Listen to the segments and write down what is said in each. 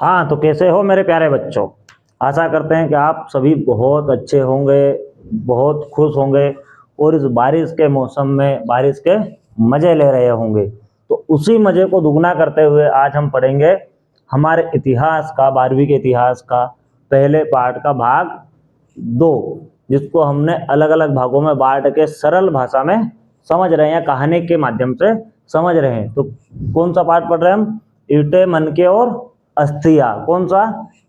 हाँ, तो कैसे हो मेरे प्यारे बच्चों। आशा करते हैं कि आप सभी बहुत अच्छे होंगे, बहुत खुश होंगे और इस बारिश के मौसम में बारिश के मज़े ले रहे होंगे। तो उसी मज़े को दुगना करते हुए आज हम पढ़ेंगे हमारे इतिहास का, 12वीं के इतिहास का पहले पार्ट का भाग 2, जिसको हमने अलग अलग भागों में बांट के सरल भाषा में समझ रहे हैं, कहानी के माध्यम से समझ रहे हैं। तो कौन सा पार्ट पढ़ रहे हैं हम? ईंटें, मनके और अस्थियां। कौन सा?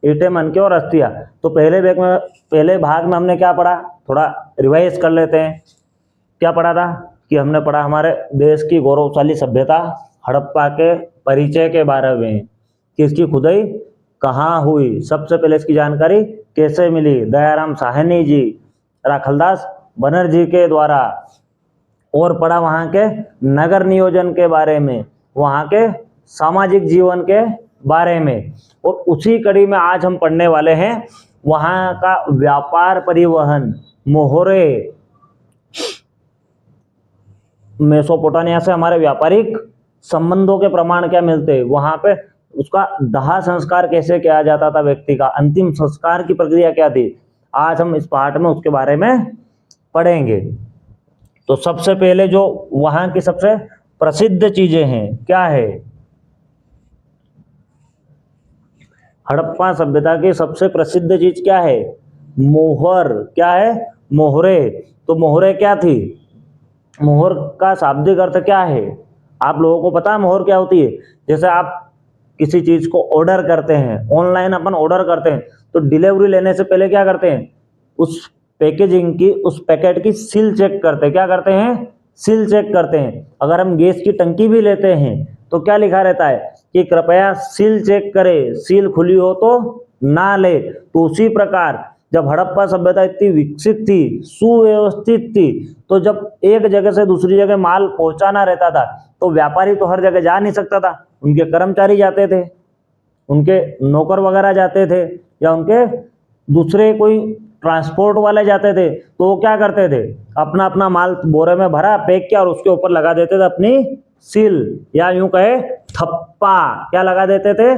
ईंटें, मनके और अस्थियां। तो पहले भाग में हमने क्या पढ़ा, थोड़ा रिवाइज कर लेते हैं। क्या पढ़ा था कि हमने पढ़ा हमारे देश की गौरवशाली सभ्यता हड़प्पा के परिचय के बारे में, कि इसकी खुदाई कहाँ हुई, सबसे पहले इसकी जानकारी कैसे मिली, दयाराम साहनी जी, राखलदास बनर्जी के द्वारा। और पढ़ा वहाँ के नगर नियोजन के बारे में, वहाँ के सामाजिक जीवन के बारे में। और उसी कड़ी में आज हम पढ़ने वाले हैं वहाँ का व्यापार, परिवहन, मोहरे। मेसोपोटामिया से हमारे व्यापारिक संबंधों के प्रमाण क्या मिलते हैं, वहाँ पे उसका दाह संस्कार कैसे किया जाता था, व्यक्ति का अंतिम संस्कार की प्रक्रिया क्या थी। आज हम इस पाठ में उसके बारे में पढ़ेंगे। तो सबसे पहले जो वहाँ की सबसे प्रसिद्ध चीजें हैं, क्या है? हड़प्पा सभ्यता की सबसे प्रसिद्ध चीज क्या है? मोहर। क्या है? मोहरे। तो मोहरे क्या थी? मोहर का शाब्दिक अर्थ क्या है? आप लोगों को पता है मोहर क्या होती है? जैसे आप किसी चीज को ऑर्डर करते हैं, ऑनलाइन अपन ऑर्डर करते हैं, तो डिलीवरी लेने से पहले क्या करते हैं? उस पैकेजिंग की, उस पैकेट की सील चेक करते हैं। क्या करते हैं? सील चेक करते हैं। अगर हम गैस की टंकी भी लेते हैं तो क्या लिखा रहता है कि कृपया सील चेक करें, सील खुली हो तो ना ले। तो उसी प्रकार जब हड़प्पा सभ्यता इतनी विकसित थी, सुव्यवस्थित थी, तो जब एक जगह से दूसरी जगह माल पहुंचाना रहता था तो व्यापारी तो हर जगह जा नहीं सकता था, उनके कर्मचारी जाते थे, उनके नौकर वगैरह जाते थे, या उनके दूसरे कोई ट्रांसपोर्ट वाले जाते थे। तो वो क्या करते थे? अपना अपना माल बोरे में भरा, पैक किया और उसके ऊपर लगा देते थे अपनी सील, या यूं कहे थप्पा। क्या लगा देते थे?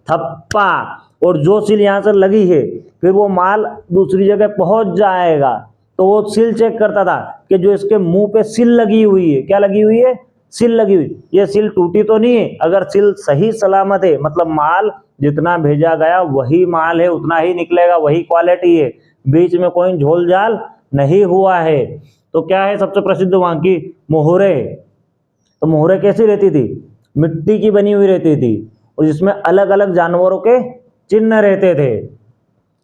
थप्पा। और जो सील यहाँ से लगी है, फिर वो माल दूसरी जगह पहुंच जाएगा तो वो सील चेक करता था कि जो इसके मुंह पे सील लगी हुई है, क्या लगी हुई है? सील लगी हुई, ये सील टूटी तो नहीं है। अगर सील सही सलामत है, मतलब माल जितना भेजा गया वही माल है, उतना ही निकलेगा, वही क्वालिटी है, बीच में कोई झोल झाल नहीं हुआ है। तो क्या है सबसे प्रसिद्ध वहां की? मोहरे। तो मोहरे कैसी रहती थी? मिट्टी की बनी हुई रहती थी और जिसमें अलग अलग जानवरों के चिन्ह रहते थे।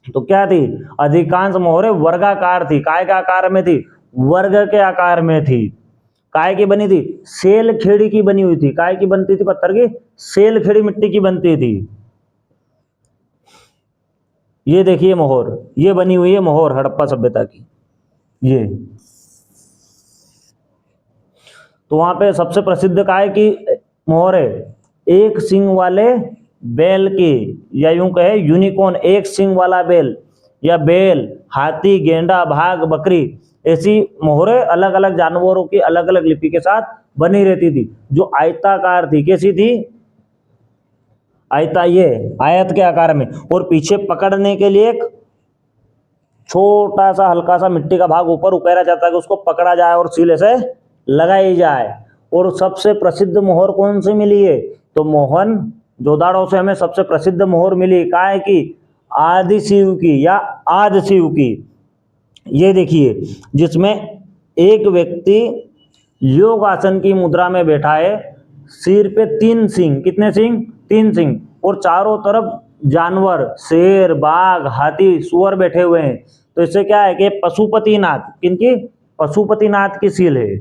तो क्या थी? अधिकांश मोहरे वर्गाकार थी। काय के आकार में थी? वर्ग के आकार में थी। काय की बनी थी? सेल खेड़ी की बनी हुई थी। काय की बनती थी? पत्थर की सेल खेड़ी मिट्टी की बनती थी। ये देखिए मोहर, ये बनी हुई है मोहर हड़प्पा सभ्यता की, ये। तो वहां पे सबसे प्रसिद्ध काय की मोहर है? एक सींग वाले बैल की, या यूं कहे यूनिकॉर्न, एक सींग वाला बैल, या बैल, हाथी, गेंडा, बाघ, बकरी, ऐसी मोहरें अलग अलग जानवरों की अलग अलग लिपि के साथ बनी रहती थी, जो आयताकार थी। कैसी थी? आयता, ये आयत के आकार में, और पीछे पकड़ने के लिए एक छोटा सा हल्का सा मिट्टी का भाग ऊपर उकेरा जाता है कि उसको पकड़ा जाए और सीले से लगाई जाए। और सबसे प्रसिद्ध मोहर कौन सी मिली है? तो मोहन जोदाड़ो से हमें सबसे प्रसिद्ध मोहर मिली, काय की? आदि शिव की, या आदि शिव की। ये देखिए, जिसमें एक व्यक्ति योग आसन की मुद्रा में बैठा है, सिर पे 3 सिंह। कितने सिंह? 3 सिंह। और चारों तरफ जानवर, शेर, बाघ, हाथी, सुअर बैठे हुए हैं। तो इससे क्या है कि पशुपतिनाथ, किनकी? पशुपतिनाथ की सील है।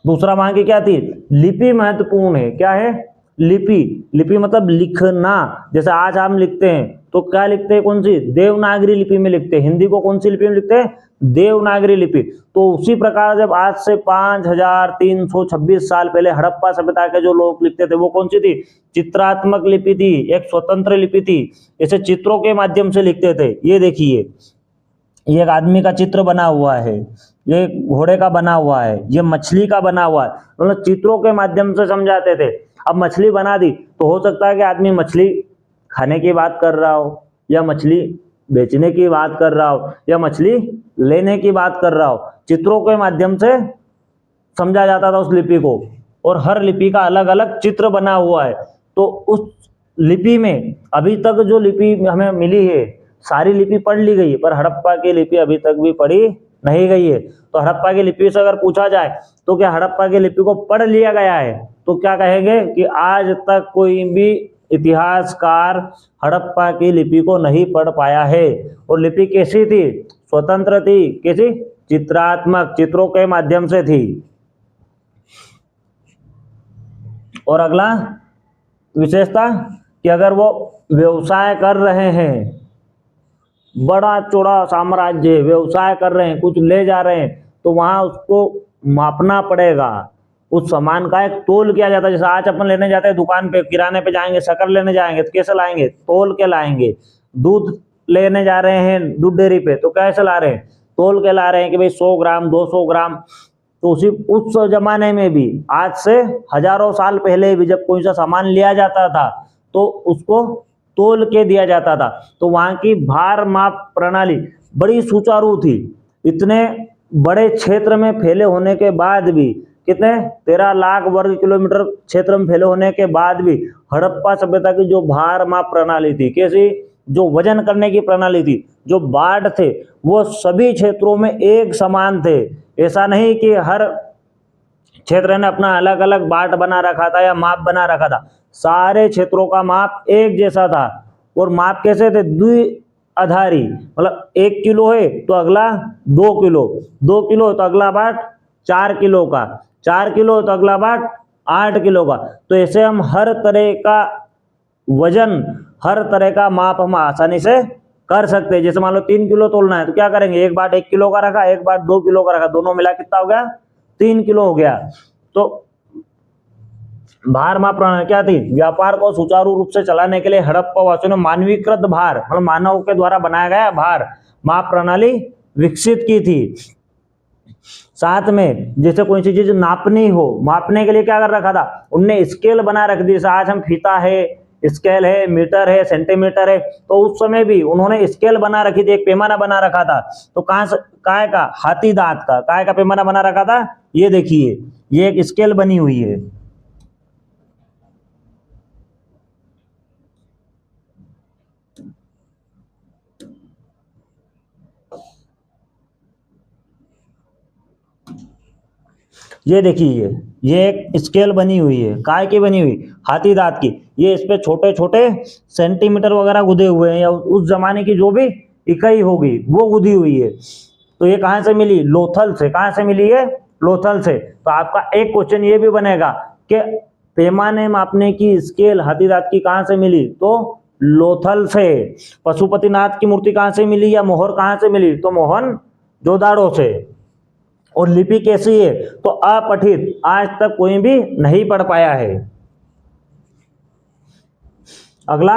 दूसरा वहां की क्या थी? लिपि महत्वपूर्ण है। क्या है? लिपि। लिपि मतलब लिखना। जैसे आज हम लिखते हैं तो क्या लिखते हैं? कौन सी? देवनागरी लिपि में लिखते हैं। हिंदी को कौन सी लिपि में लिखते हैं? देवनागरी लिपि। तो उसी प्रकार जब आज से 5326 साल पहले हड़प्पा सभ्यता के जो लोग लिखते थे वो कौन सी थी? चित्रात्मक लिपि थी, एक स्वतंत्र लिपि थी। ऐसे चित्रों के माध्यम से लिखते थे। ये देखिए, ये एक आदमी का चित्र बना हुआ है, ये घोड़े का बना हुआ है, ये मछली का बना हुआ है। मतलब चित्रों के माध्यम से समझाते थे। अब मछली बना दी तो हो सकता है कि आदमी मछली खाने की बात कर रहा हो, या मछली बेचने की बात कर रहा हो, या मछली लेने की बात कर रहा हो, चित्रों के माध्यम से समझा जाता था उस लिपि को। और हर लिपि का अलग अलग चित्र बना हुआ है। तो उस लिपि में अभी तक जो लिपि हमें मिली है, सारी लिपि पढ़ ली गई है, पर हड़प्पा की लिपि अभी तक भी पढ़ी नहीं गई है। तो हड़प्पा की लिपि से अगर पूछा जाए तो क्या हड़प्पा की लिपि को पढ़ लिया गया है, तो क्या कहेंगे कि आज तक कोई भी इतिहासकार हड़प्पा की लिपि को नहीं पढ़ पाया है। और लिपि कैसी थी? स्वतंत्र थी। कैसी? चित्रात्मक, चित्रों के माध्यम से थी। और अगला विशेषता कि अगर वो व्यवसाय कर रहे हैं, बड़ा चौड़ा साम्राज्य व्यवसाय कर रहे हैं, कुछ ले जा रहे हैं, तो वहां उसको मापना पड़ेगा। उस सामान का एक तोल किया जाता है। जैसे आज अपन लेने जाते हैं दुकान पे, किराने पे जाएंगे, शक्कर लेने जाएंगे तो कैसे लाएंगे? तोल के लाएंगे। दूध लेने जा रहे हैं दूध डेयरी पे, तो कैसे ला रहे हैं? तोल के ला रहे हैं कि भाई 100 ग्राम 200 ग्राम। तो उस जमाने में भी, आज से हजारों साल पहले भी, जब कोई सा सामान लिया जाता था तो उसको तोल के दिया जाता था। तो वहां की भार माप प्रणाली बड़ी सुचारू थी। इतने बड़े क्षेत्र में फैले होने के बाद भी, कितने 13 लाख वर्ग किलोमीटर क्षेत्र में फैले होने के बाद भी, हड़प्पा सभ्यता की जो भार माप प्रणाली थी, कैसी? जो वजन करने की प्रणाली थी, जो बाट थे, वो सभी क्षेत्रों में एक समान थे। ऐसा नहीं कि हर क्षेत्र ने अपना अलग अलग बाट बना रखा था या माप बना रखा था। सारे क्षेत्रों का माप एक जैसा था। और माप कैसे थे? द्विआधारी, मतलब 1 किलो है तो अगला 2 किलो, 2 किलो तो अगला बाट 4 किलो का, 4 किलो तो अगला बाट 8 किलो का। तो ऐसे हम हर तरह का वजन, हर तरह का माप हम आसानी से कर सकते हैं। जैसे मान लो 3 किलो तोलना है तो क्या करेंगे? एक बाट 1 किलो का रखा, एक बाट 2 किलो का रखा, दोनों मिला कितना हो गया? 3 किलो हो गया। तो भार माप प्रणाली क्या थी? व्यापार को सुचारू रूप से चलाने के लिए हड़प्पा वासियों ने मानवीकृत भार, मतलब मानव के द्वारा बनाया गया भार माप प्रणाली विकसित की थी। साथ में जैसे कोई सी चीज नापनी हो, मापने के लिए क्या कर रखा था? उनने स्केल बना रख दी। जैसे आज हम फीता है, स्केल है, मीटर है, सेंटीमीटर है, तो उस समय भी उन्होंने स्केल बना रखी थी, एक पैमाना बना रखा था। तो कहां से? काय का? हाथी दांत का। काय का पैमाना बना रखा था? ये देखिए, ये एक स्केल बनी हुई है। ये देखिए, ये एक स्केल बनी हुई है। काय की बनी हुई? हाथी दांत की। ये इस पे छोटे छोटे सेंटीमीटर वगैरह गुदे हुए हैं, या उस जमाने की जो भी इकाई होगी वो गुदी हुई है। तो ये कहां से मिली? लोथल से। कहां से मिली है? लोथल से। तो आपका एक क्वेश्चन ये भी बनेगा कि पैमाने मापने की स्केल हाथी दांत की कहां से मिली? तो लोथल से। पशुपतिनाथ की मूर्ति कहां से मिली, या मोहर कहां से मिली? तो मोहन जोदाड़ो से। और लिपि कैसी है? तो अपठित, आज तक कोई भी नहीं पढ़ पाया है। अगला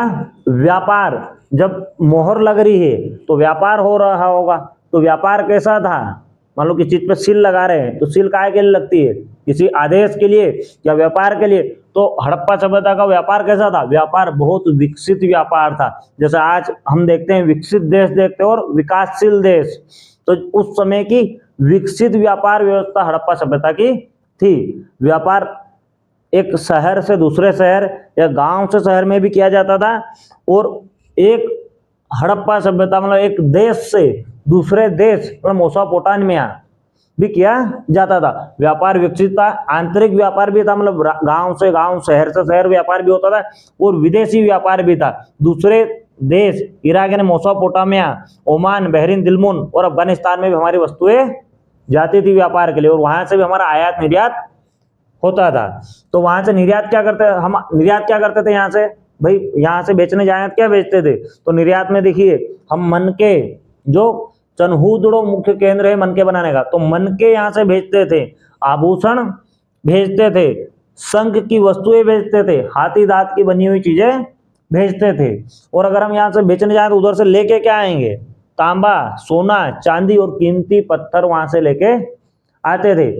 व्यापार। जब मोहर लग रही है तो व्यापार हो रहा होगा। तो व्यापार कैसा था? मान लो किसी चीज पे सील लगा रहे हैं, तो सील काहे के लिए लगती है? किसी आदेश के लिए या व्यापार के लिए। तो हड़प्पा सभ्यता का व्यापार कैसा था? व्यापार बहुत विकसित व्यापार था। जैसे आज हम देखते हैं विकसित देश देखते हैं और विकासशील देश, तो उस समय की विकसित व्यापार व्यवस्था हड़प्पा सभ्यता की थी। व्यापार एक शहर से दूसरे शहर या गांव से शहर में भी किया जाता था। और एक हड़प्पा सभ्यता मतलब एक देश से दूसरे देश, मतलब मेसोपोटामिया भी किया जाता था। व्यापार विकसित था। आंतरिक व्यापार भी था, मतलब गांव से गांव, शहर से शहर व्यापार भी होता था। और विदेशी व्यापार भी था। दूसरे देश, इराक यानी मेसोपोटामिया, ओमान, बहरीन, दिलमुन और अफगानिस्तान में भी हमारी वस्तुएं जाती थी व्यापार के लिए। और वहां से भी हमारा आयात निर्यात होता था। तो वहां से निर्यात क्या करते, हम निर्यात क्या करते थे? यहाँ से भाई, यहाँ से बेचने जाए क्या बेचते थे? तो निर्यात में देखिए, हम मनके, जो चनहूदड़ो मुख्य केंद्र है मनके बनाने का, तो मनके यहाँ से भेजते थे, आभूषण भेजते थे, शंख की वस्तुएं भेजते थे, हाथी दांत की बनी हुई चीजें भेजते थे। और अगर हम यहाँ से बेचने जाए तो उधर से लेके क्या आएंगे? तांबा, सोना, चांदी और कीमती पत्थर वहां से लेके आते थे।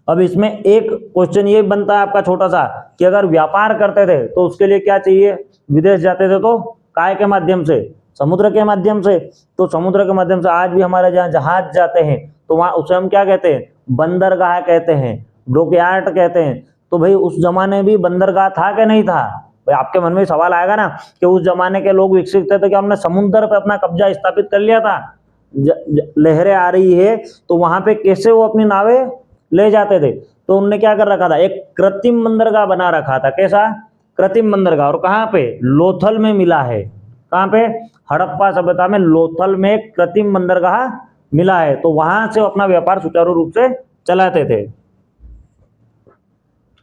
अब इसमें एक क्वेश्चन ये बनता है आपका छोटा सा, कि अगर व्यापार करते थे तो उसके लिए क्या चाहिए? विदेश जाते थे तो काय के माध्यम से, समुद्र के माध्यम से। तो समुद्र के माध्यम से आज भी हमारे जहाँ जहाज जाते हैं तो वहाँ उसे हम क्या कहते हैं, बंदरगाह कहते हैं, डॉकयार्ड कहते हैं। तो भाई उस जमाने भी बंदरगाह था कि नहीं था? भाई आपके मन में सवाल आएगा ना कि उस जमाने के लोग विकसित थे तो क्या हमने समुद्र पे अपना कब्जा स्थापित कर लिया था? लहरें आ रही है तो वहां पे कैसे वो अपनी नावें ले जाते थे? तो उनने क्या कर रखा था, एक कृत्रिम बंदरगाह बना रखा था। कैसा कृत्रिम बंदरगाह? और कहाँ पे? लोथल में मिला है। कहाँ पे? हड़प्पा सभ्यता में लोथल में एक कृत्रिम बंदरगाह मिला है। तो वहां से अपना व्यापार सुचारू रूप से चलाते थे।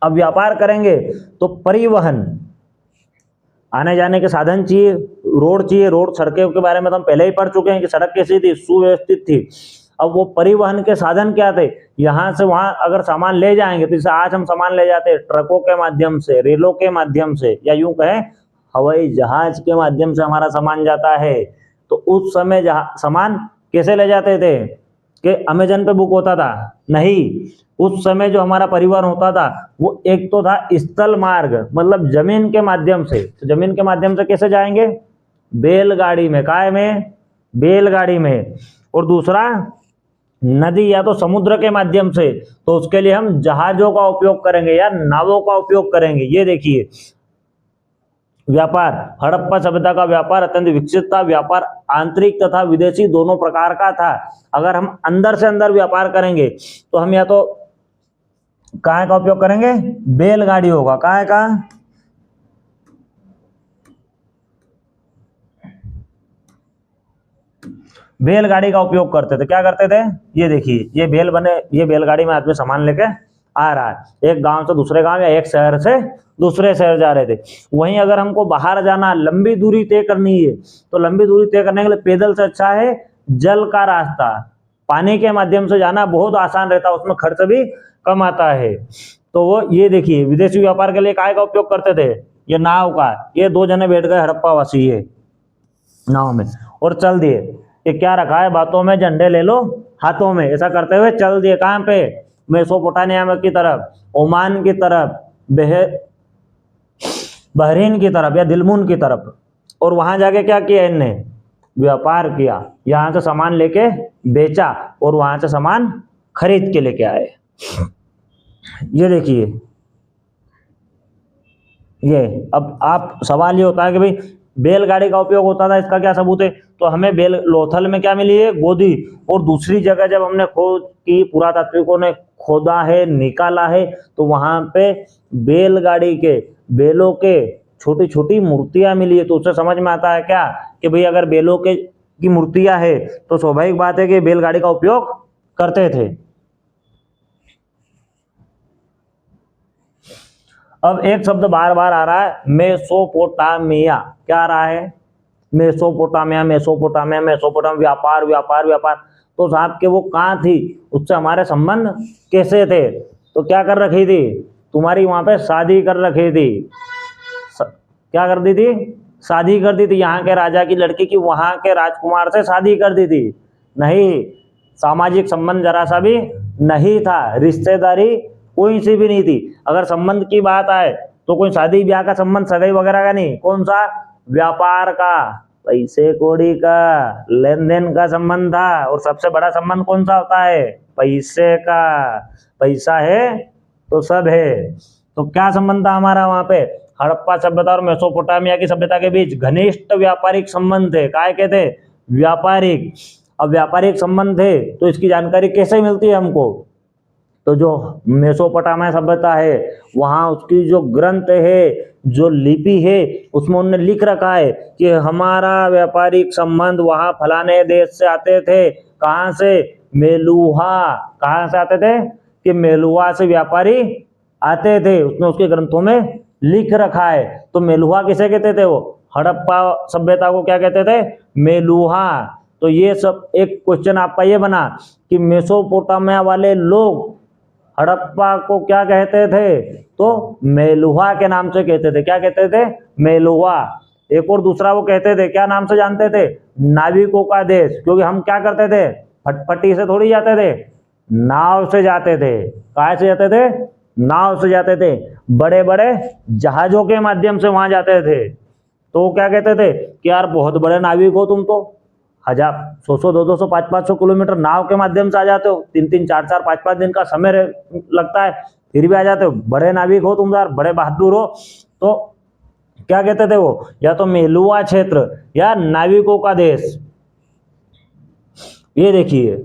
अब व्यापार करेंगे तो परिवहन, आने जाने के साधन चाहिए, रोड चाहिए। रोड, सड़कों के बारे में तो हम पहले ही पढ़ चुके हैं कि सड़क कैसी थी, सुव्यवस्थित थी। अब वो परिवहन के साधन क्या थे? यहाँ से वहां अगर सामान ले जाएंगे तो जैसे आज हम सामान ले जाते हैं ट्रकों के माध्यम से, रेलों के माध्यम से, या यूं कहें हवाई जहाज के माध्यम से हमारा सामान जाता है। तो उस समय सामान कैसे ले जाते थे? कि अमेजन पे बुक होता था? नहीं, उस समय जो हमारा परिवहन होता था वो एक तो था स्थल मार्ग, मतलब जमीन के माध्यम से। तो जमीन के माध्यम से कैसे जाएंगे? बैलगाड़ी में। काय में? बैलगाड़ी में। और दूसरा नदी या तो समुद्र के माध्यम से, तो उसके लिए हम जहाजों का उपयोग करेंगे या नावों का उपयोग करेंगे। ये देखिए व्यापार, हड़प्पा सभ्यता का व्यापार अत्यंत विकसित था। व्यापार आंतरिक तथा विदेशी दोनों प्रकार का था। अगर हम अंदर से अंदर व्यापार करेंगे तो हम या तो काय का उपयोग करेंगे? बैलगाड़ी होगा। काय का? बैलगाड़ी का उपयोग करते थे। क्या करते थे? ये देखिए ये बैल बने, ये बैलगाड़ी में आदमी सामान लेके आ रहा है, एक गांव से दूसरे गांव या एक शहर से दूसरे शहर जा रहे थे। वहीं अगर हमको बाहर जाना, लंबी दूरी तय करनी है, तो लंबी दूरी तय करने के लिए पैदल से अच्छा है जल का रास्ता। पानी के माध्यम से जाना बहुत आसान रहता है, उसमें खर्च भी कम आता है। तो वो ये देखिए विदेशी व्यापार के लिए काय का उपयोग करते थे? ये नाव का। ये 2 जने बैठ गए हड़प्पा वासी ये नाव में और चल दिए। ये क्या रखा है? बातों में झंडे ले लो हाथों में, ऐसा करते हुए चल दिए। कहाँ पे? मेसोपोटामिया की तरफ, ओमान की तरफ, बहरीन की तरफ या दिलमुन की तरफ। और वहां जाके क्या किया इनने? व्यापार किया। यहां से सामान लेके बेचा और वहां से सामान खरीद के लेके आए। ये देखिए ये। अब आप सवाल ये होता है कि भाई बैलगाड़ी का उपयोग होता था, इसका क्या सबूत है? तो हमें लोथल में क्या मिली है? गोदी। और दूसरी जगह जब हमने खोज की, पुरातात्विकों ने खोदा है, निकाला है, तो वहां पे बैलगाड़ी के, बैलों के छोटी छोटी मूर्तियां मिली है। तो उससे समझ में आता है क्या कि भाई अगर बैलों के की मूर्तियां है तो स्वाभाविक बात है कि बैलगाड़ी का उपयोग करते थे। अब एक शब्द बार बार आ रहा है, मेसोपोटामिया। क्या आ रहा है? Mesopotamia, Mesopotamia, Mesopotamia. व्यापार व्यापार व्यापार। तो साहब के वो कहाँ थी? उससे हमारे संबंध कैसे थे? तो क्या कर रखी थी? तुम्हारी वहां पे शादी कर रखी थी। क्या कर दी थी? शादी कर दी थी। यहाँ के राजा की लड़की की वहां के राजकुमार से शादी कर दी थी। नहीं, सामाजिक संबंध जरा सा भी नहीं था, रिश्तेदारी कोई सी भी नहीं थी। अगर संबंध की बात आए तो कोई शादी ब्याह का संबंध, सगाई वगैरह का नहीं। कौन सा? व्यापार का, पैसे कौड़ी का, लेन देन का संबंध था। और सबसे बड़ा संबंध कौन सा होता है? पैसे का। पैसा है तो सब है। तो क्या संबंध था हमारा वहां पे? हड़प्पा सभ्यता और मेसोपोटामिया की सभ्यता के बीच घनिष्ठ व्यापारिक संबंध थे। काय के थे? व्यापारिक। अब व्यापारिक संबंध थे तो इसकी जानकारी कैसे मिलती है हमको? तो जो मेसोपोटामिया सभ्यता है वहां उसकी जो ग्रंथ है, जो लिपि है, उसमें उन्होंने लिख रखा है कि हमारा व्यापारिक संबंध वहां फलाने देश से आते थे। कहाँ से? मेलुहा। कहाँ से आते थे? कि मेलुहा से व्यापारी आते थे। उसने उसके ग्रंथों में लिख रखा है। तो मेलुहा किसे कहते थे? वो हड़प्पा सभ्यता को क्या कहते थे? मेलुहा। तो ये सब एक क्वेश्चन आपका ये बना कि मेसोपोटामिया वाले लोग हड़प्पा को क्या कहते थे? तो मेलुहा के नाम से कहते थे। क्या कहते थे? मेलुहा। एक और दूसरा वो कहते थे, क्या नाम से जानते थे? नाविकों का देश। क्योंकि हम क्या करते थे? फटफटी से थोड़ी जाते थे, नाव से जाते थे। कहाँ से जाते थे? नाव से जाते थे। बड़े बड़े जहाजों के माध्यम से वहां जाते थे। तो वो क्या कहते थे कि यार बहुत बड़े नाविक हो तुम, तो 1000, 100, 200, 500 किलोमीटर नाव के माध्यम से आ जाते हो, 3-3, 4-4, 5-5 दिन का समय लगता है, फिर भी आ जाते हो, बड़े नाविक हो तुम यार, बड़े बहादुर हो। तो क्या कहते थे वो, या तो मेलुआ क्षेत्र या नाविकों का देश। ये देखिए,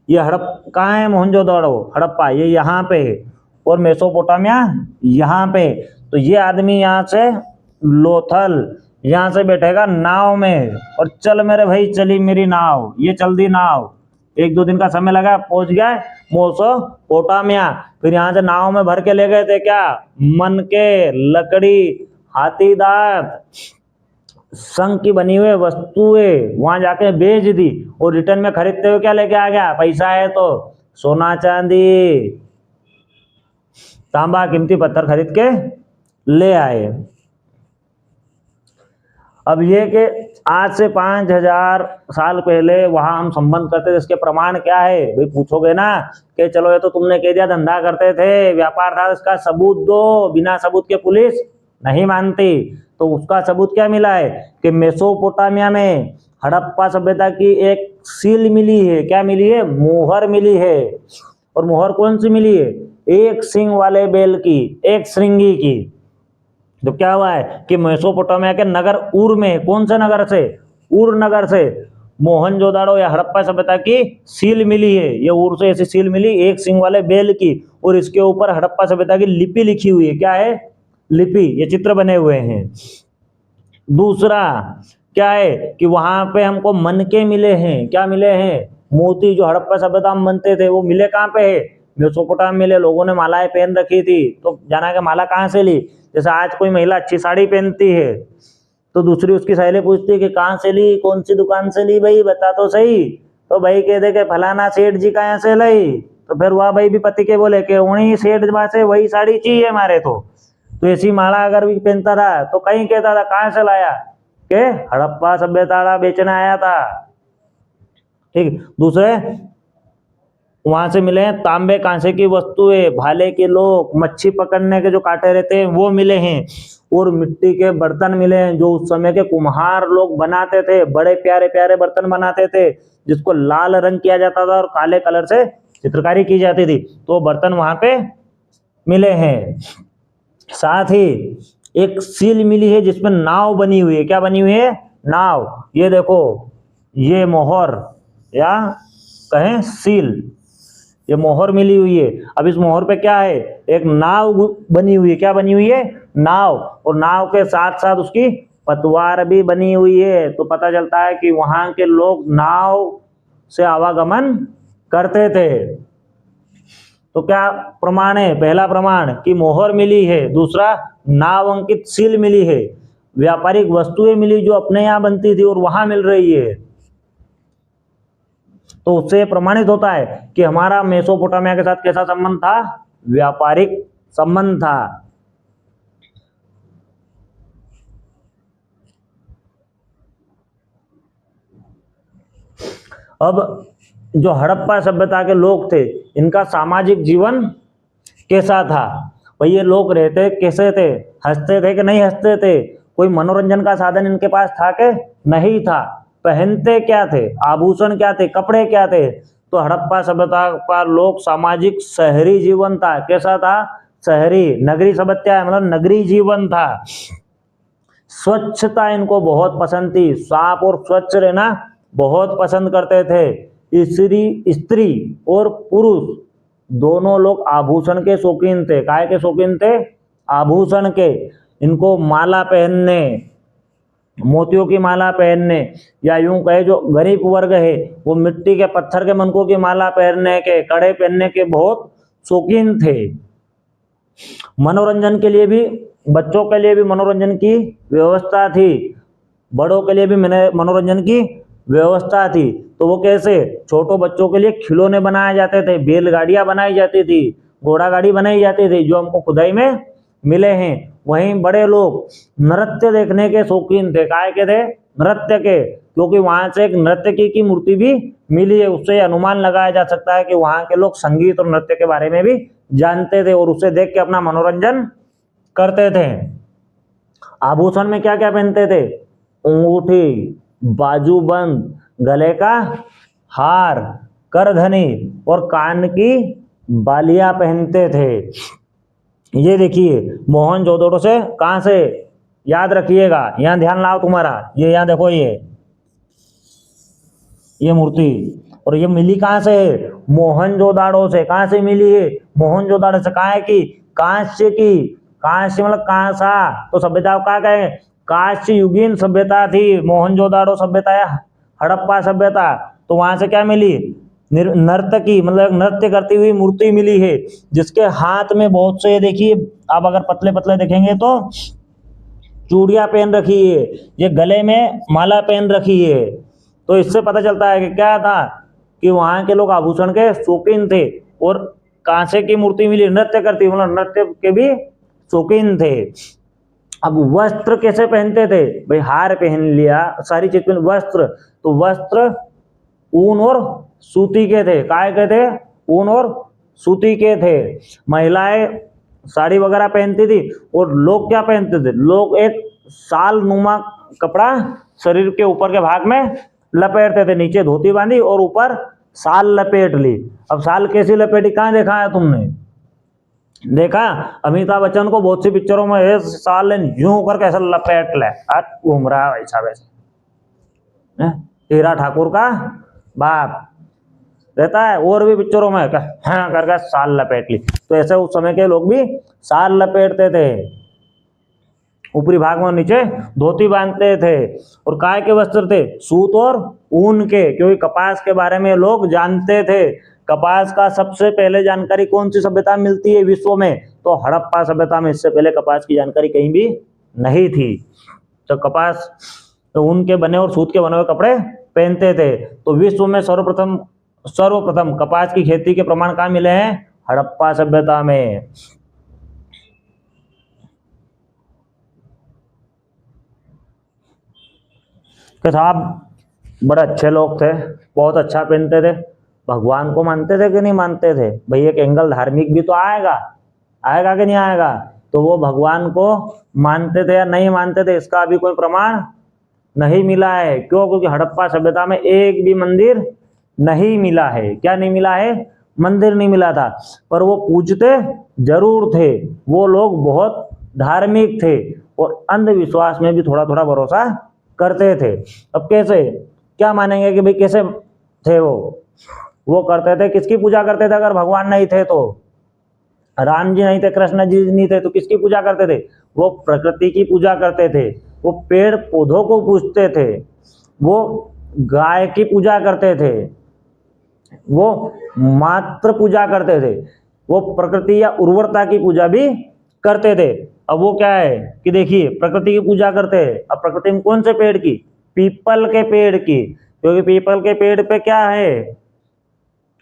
ये हड़प कहाँ है, मोहनजोदड़ो, हड़प्पा ये यहाँ पे है, और मेसोपोटामिया यहाँ पे। तो ये आदमी यहाँ से लोथल यहाँ से बैठेगा नाव में, और चल मेरे भाई चली मेरी नाव, ये चल दी नाव, 1-2 दिन का समय लगा, पहुंच गए मेसोपोटामिया। फिर यहाँ से नाव में भर के ले गए थे क्या, मन के, लकड़ी, हाथी दांत, संग की बनी हुई वस्तुएं वहां जाके बेच दी, और रिटर्न में खरीदते हुए क्या लेके आ गया, पैसा है तो सोना चांदी, तांबा, कीमती पत्थर खरीद के ले आए। अब ये कि आज से 5000 साल पहले वहां हम संबंध करते थे, इसके प्रमाण क्या है भाई, पूछोगे ना कि चलो ये तो तुमने कह दिया धंधा करते थे, व्यापार था, इसका सबूत दो। बिना सबूत के पुलिस नहीं मानती। तो उसका सबूत क्या मिला है कि मेसोपोटामिया में हड़प्पा सभ्यता की एक सील मिली है। क्या मिली है, मुहर मिली है। और मुहर कौन सी मिली है, एक सींग वाले बैल की, एक श्रृंगी की। तो क्या हुआ है कि मेसोपोटामिया के नगर उर में, कौन से नगर से, उर नगर से मोहनजोदाड़ो या हड़प्पा सभ्यता की सील मिली है। ये उर से ऐसी सील मिली, एक सींग वाले बैल की, और इसके ऊपर हड़प्पा सभ्यता की लिपि लिखी हुई है। क्या है, लिपि, ये चित्र बने हुए हैं। दूसरा क्या है कि वहां पे हमको मनके मिले हैं। क्या मिले हैं, मोती, जो हड़प्पा सभ्यता में बनते थे वो मिले कहाँ पे है, मेसोपोटामिया मिले। लोगों ने मालाएं पहन रखी थी, तो जाना कि माला कहाँ से ली। जैसे आज कोई महिला अच्छी साड़ी पहनती है तो दूसरी उसकी सहेली पूछती है कि कहाँ से ली, कौन सी दुकान से ली भाई, बता तो सही। तो भाई कह दे कि फलाना सेठ जी कहाँ से लाई, तो फिर वह भाई भी पति के बोले कि वही सेठ से वही साड़ी चाहिए हमारे। तो ऐसी माला अगर भी पहनता था तो कहीं कहता था कहाँ से लाया, के हड़प्पा सभ्यता बेचने आया था। ठीक। दूसरे वहां से मिले हैं तांबे कांसे की वस्तुएं, भाले के लोग, मच्छी पकड़ने के जो कांटे रहते हैं वो मिले हैं, और मिट्टी के बर्तन मिले हैं जो उस समय के कुम्हार लोग बनाते थे। बड़े प्यारे प्यारे बर्तन बनाते थे जिसको लाल रंग किया जाता था और काले कलर से चित्रकारी की जाती थी। तो बर्तन वहां पे मिले हैं। साथ ही एक सील मिली है जिसमें नाव बनी हुई है। क्या बनी हुई है, नाव। ये देखो, ये मोहर या कहें सील, ये मोहर मिली हुई है। अब इस मोहर पे क्या है, एक नाव बनी हुई है। क्या बनी हुई है, नाव। और नाव के साथ साथ उसकी पतवार भी बनी हुई है। तो पता चलता है कि वहां के लोग नाव से आवागमन करते थे। तो क्या प्रमाण है, पहला प्रमाण कि मोहर मिली है, दूसरा नाव अंकित सील मिली है, व्यापारिक वस्तुएं मिली जो अपने यहाँ बनती थी और वहां मिल रही है। तो उससे प्रमाणित होता है कि हमारा मेसोपोटामिया के साथ कैसा संबंध था, व्यापारिक संबंध था। अब जो हड़प्पा सभ्यता के लोग थे, इनका सामाजिक जीवन कैसा था भाई, ये लोग रहते कैसे थे, हंसते थे कि नहीं हंसते थे, कोई मनोरंजन का साधन इनके पास था कि नहीं था, पहनते क्या थे, आभूषण क्या थे, कपड़े क्या थे। तो हड़प्पा सभ्यता का लोग सामाजिक शहरी जीवन था। कैसा था, शहरी, नगरी सभ्यता है मतलब नगरी जीवन था। स्वच्छता इनको बहुत पसंद थी, साफ और स्वच्छ रहना बहुत पसंद करते थे। स्त्री और पुरुष दोनों लोग आभूषण के शौकीन थे। काय के शौकीन थे, आभूषण के। इनको माला पहनने, मोतियों की माला पहनने, या यूं कहे जो गरीब वर्ग है वो मिट्टी के पत्थर के मनकों की माला पहनने के, कड़े पहनने के बहुत शौकीन थे। मनोरंजन के लिए भी, बच्चों के लिए भी मनोरंजन की व्यवस्था थी, बड़ों के लिए भी मनोरंजन की व्यवस्था थी। तो वो कैसे, छोटों बच्चों के लिए खिलौने बनाए जाते थे, बैलगाड़ियां बनाई जाती थी, घोड़ा गाड़ी बनाई जाती थी जो हमको खुदाई में मिले हैं। वहीं बड़े लोग नृत्य देखने के शौकीन थे। काय के थे, नृत्य के, क्योंकि वहां से एक नर्तकी की मूर्ति भी मिली है। उससे अनुमान लगाया जा सकता है कि वहां के लोग संगीत और नृत्य के बारे में भी जानते थे और उसे देख के अपना मनोरंजन करते थे। आभूषण में क्या क्या पहनते थे, अंगूठी, बाजूबंद, गले का हार, करधनी और कान की बालियां पहनते थे। ये देखिए मोहनजोदड़ो से कहां से याद रखिएगा, यहां ध्यान लाओ तुम्हारा, ये यहां देखो ये मूर्ति, और ये मिली कहां से है? मोहनजोदाड़ो से। कहां से मिली है? मोहनजोदाड़ो से। कहा है कि कांस्य की, कांस्य मतलब कांसा, तो सभ्यता को क्या कहें? कांस्य युगीन सभ्यता थी मोहनजोदाड़ो सभ्यता या हड़प्पा सभ्यता। तो वहां से क्या मिली? नर्तकी मतलब नृत्य करती हुई मूर्ति मिली है, जिसके हाथ में बहुत से, देखिए आप अगर पतले पतले देखेंगे तो चूड़ियां पहन रखी है, ये गले में माला पहन रखी है। तो इससे पता चलता है कि क्या था कि वहां के लोग आभूषण के शौकीन थे, और कांसे की मूर्ति मिली नृत्य करती, मतलब नृत्य के भी शौकीन थे। अब वस्त्र कैसे पहनते थे भाई? हार पहन लिया, सारी चीज पहन, वस्त्र, तो वस्त्र ऊन और सूती के थे। काय के थे? ऊन और सूती के थे। महिलाएं साड़ी वगैरह पहनती थी, और लोग क्या पहनते थे? लोग एक शाल नुमा कपड़ा शरीर के ऊपर के भाग में लपेटते थे, नीचे धोती बांधी और ऊपर शाल लपेट ली। अब शाल कैसी लपेटी? कहाँ देखा है तुमने? देखा अमिताभ बच्चन को बहुत सी पिक्चरों में ये शाल यूं करके ऐसा लपेट ले, घूम रहा है वैसा वैसे। हीरा ठाकुर का बाप रहता है, और भी पिक्चरों में हाँ करके शाल लपेट ली। तो ऐसे उस समय के लोग भी शाल लपेटते थे, ऊपरी भाग में नीचे धोती बांधते थे। और काय के वस्त्र थे? सूत और ऊन के, क्योंकि कपास के बारे में लोग जानते थे। कपास का सबसे पहले जानकारी कौन सी सभ्यता मिलती है विश्व में? तो हड़प्पा सभ्यता में। इससे पहले कपास की जानकारी कहीं भी नहीं थी। तो कपास, तो ऊन के बने और सूत के बने हुए कपड़े पहनते थे। तो विश्व में सर्वप्रथम कपास की खेती के प्रमाण कहाँ मिले हैं? हड़प्पा सभ्यता में। कि साहब बड़े अच्छे लोग थे, बहुत अच्छा पहनते थे, भगवान को मानते थे कि नहीं मानते थे? भाई एक एंगल धार्मिक भी तो आएगा, आएगा कि नहीं आएगा? तो वो भगवान को मानते थे या नहीं मानते थे, इसका अभी कोई प्रमाण नहीं मिला है। क्यों? क्योंकि हड़प्पा सभ्यता में एक भी मंदिर नहीं मिला है। क्या नहीं मिला है? मंदिर नहीं मिला था। पर वो पूजते जरूर थे, वो लोग बहुत धार्मिक थे, और अंधविश्वास में भी थोड़ा थोड़ा भरोसा करते थे। अब कैसे, क्या मानेंगे कि भाई कैसे थे वो करते थे, किसकी पूजा करते थे? अगर भगवान नहीं थे तो, राम जी नहीं थे, कृष्ण जी नहीं थे, तो किसकी पूजा करते थे? वो प्रकृति की पूजा करते थे, वो पेड़ पौधों को पूजते थे, वो गाय की पूजा करते थे, वो मात्र पूजा करते थे, वो प्रकृति या उर्वरता की पूजा भी करते थे। अब वो क्या है कि देखिए प्रकृति की पूजा करते हैं। अब प्रकृति में कौन से पेड़ की? पीपल के पेड़ की, क्योंकि पीपल के पेड़ पे क्या है?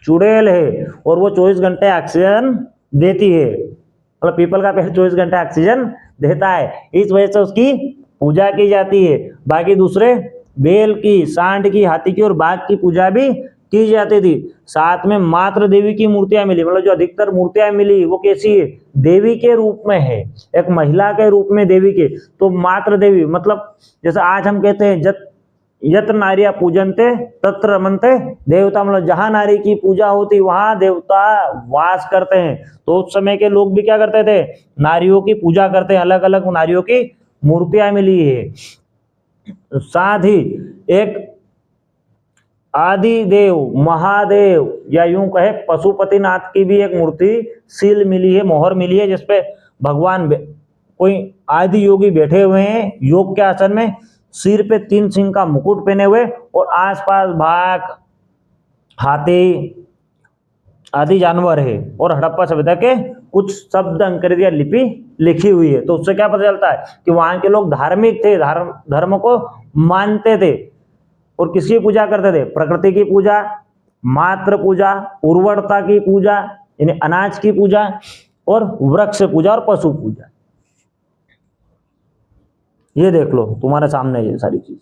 चुड़ैल है, और वो 24 घंटे ऑक्सीजन देती है। मतलब पीपल का पेड़ 24 घंटे ऑक्सीजन देता है, इस वजह से उसकी पूजा की जाती है। बाकी दूसरे बेल की, सांड की, हाथी की और बाघ की पूजा भी की जाती थी। साथ में मात्र देवी की मूर्तियां मिली, मतलब जो अधिकतर मूर्तियां मिली वो कैसी है? देवी के रूप में है, एक महिला के रूप में देवी के। तो मात्र देवी मतलब जैसे आज हम कहते हैं यत नारिया पूजनते तत्र रमनते देवता, मतलब जहां नारी की पूजा होती वहां देवता वास करते हैं। तो उस समय के लोग भी क्या करते थे? नारियों की पूजा करते हैं, अलग अलग नारियों की मूर्तियां मिली है। साथ ही एक आदिदेव महादेव या यूं कहे पशुपतिनाथ की भी एक मूर्ति सील मिली है, मोहर मिली है, जिसपे भगवान कोई आदि योगी बैठे हुए हैं योग के आसन में, सिर पे 3 सिंह का मुकुट पहने हुए, और आसपास बाघ, हाथी आदि जानवर है, और हड़प्पा सभ्यता के कुछ शब्द अंकित या लिपि लिखी हुई है। तो उससे क्या पता चलता है कि वहां के लोग धार्मिक थे, धर्म को मानते थे, और किसकी पूजा करते थे? प्रकृति की पूजा, मात्र पूजा, उर्वरता की पूजा यानी अनाज की पूजा, और वृक्ष पूजा और पशु पूजा। ये देख लो तुम्हारे सामने ये सारी चीज।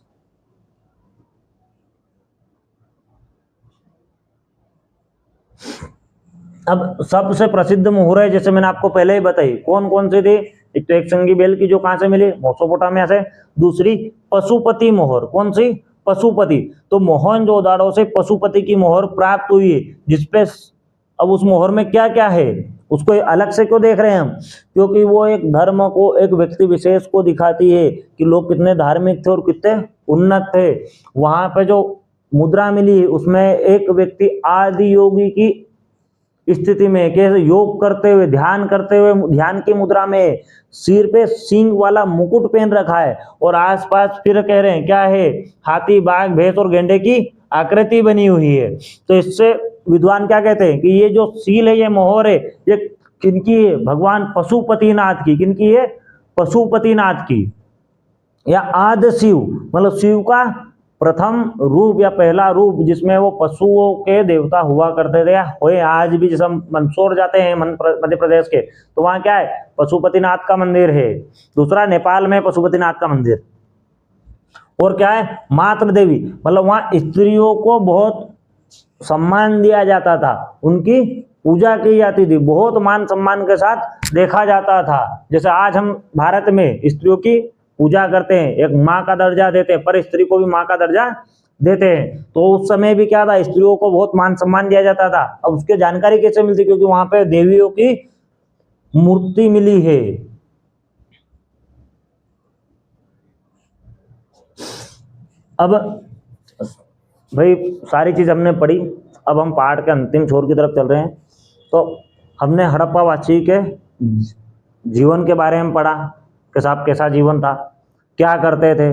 अब सबसे प्रसिद्ध मुहूर्त जैसे मैंने आपको पहले ही बताई, कौन कौन सी थी? एक तो एक संगी बेल की जो कहां से मिली, मेसोपोटामिया से, दूसरी पशुपति मोहर, कौन सी, पशुपति। तो मोहनजोदाड़ो से पशुपति की मोहर प्राप्त हुई है, जिसपे अब उस मोहर में क्या क्या है उसको अलग से क्यों देख रहे हैं हम, क्योंकि वो एक धर्म को, एक व्यक्ति विशेष को दिखाती है कि लोग कितने धार्मिक थे और कितने उन्नत थे। वहां पे जो मुद्रा मिली उसमें एक व्यक्ति आदि योगी की स्थिति में, कैसे योग करते हुए, ध्यान करते हुए, ध्यान की मुद्रा में सिर पे सींग वाला मुकुट पहन रखा है और आसपास फिर कह रहे हैं क्या है, हाथी, बाघ, भैंस और गेंडे की आकृति बनी हुई है। तो इससे विद्वान क्या कहते हैं कि ये जो सील है, ये मोहर है, ये किनकी है, भगवान पशुपतिनाथ की। किनकी है, पशुपतिनाथ की। या आदि शिव, मतलब शिव का प्रथम रूप या पहला रूप, जिसमें वो पशुओं के देवता हुआ करते थे, हुए आज भी। जैसे हम मंदसौर जाते हैं मध्य प्रदेश के, तो वहां क्या है, पशुपतिनाथ का मंदिर है। दूसरा नेपाल में पशुपतिनाथ का मंदिर। और क्या है, मातृ देवी, मतलब वहां स्त्रियों को बहुत सम्मान दिया जाता था, उनकी पूजा की जाती थी, बहुत मान सम्मान के साथ देखा जाता था। जैसे आज हम भारत में स्त्रियों की पूजा करते हैं, एक माँ का दर्जा देते हैं, पर स्त्री को भी माँ का दर्जा देते हैं। तो उस समय भी क्या था, स्त्रियों को बहुत मान सम्मान दिया जाता था। अब उसकी जानकारी कैसे मिलती, क्योंकि वहां पे देवियों की मूर्ति मिली है। अब भाई सारी चीज हमने पढ़ी, अब हम पाठ के अंतिम छोर की तरफ चल रहे हैं। तो हमने हड़प्पावासी के जीवन के बारे में पढ़ा कि साहब कैसा जीवन था, क्या करते थे,